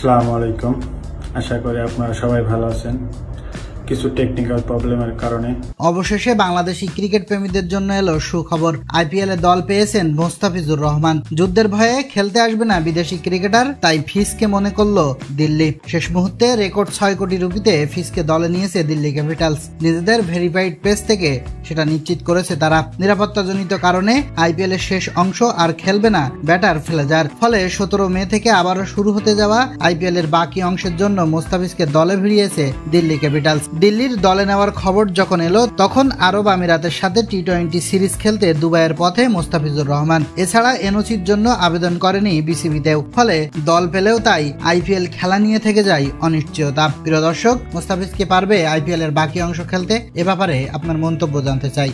আসসালামু আলাইকুম। আশা করি আপনারা সবাই ভালো আছেন। কিছু টেকনিক্যাল প্রবলেমের কারণে অবশেষে বাংলাদেশি ক্রিকেট প্রেমীদের জন্য এলো সুখবর। আইপিএল এ দল পেয়েছেন মোস্তাফিজুর রহমান। যুদ্ধের ভয়ে খেলতে আসবে না বিদেশি ক্রিকেটার, তাই ফিসকে মনে করলো দিল্লি। শেষ মুহূর্তে রেকর্ড 6 কোটি রুপিতে ফিসকে দলে নিয়েছে দিল্লি ক্যাপিটালস। নিজেদের ভেরিফাইড পেজ থেকে সেটা নিশ্চিত করেছে তারা। নিরাপত্তাজনিত কারণে আইপিএল এর শেষ অংশ আর খেলবে না ব্যাটার ফ্লেজার। ফলে 17 মে থেকে আবারও শুরু হতে যাওয়া আইপিএল এর বাকি অংশের জন্য মোস্তাফিজকে দলে ভিড়িয়েছে দিল্লি ক্যাপিটালস। দিল্লির দলে নেওয়ার খবর যখন এলো তখন আরব আমিরাতের সাথে টি-20 সিরিজ খেলতে দুবাইয়ের পথে মোস্তাফিজুর রহমান। এছাড়া এনওসির জন্য আবেদন করেনি বিসিবিতেও। ফলে দল পেলেও তাই আইপিএল খেলা নিয়ে থেকে যায় অনিশ্চয়তা। প্রিয় দর্শক, মোস্তাফিজ কি পারবে আইপিএল এর বাকি অংশ খেলতে? এ ব্যাপারে আপনার মন্তব্য জানতে চাই।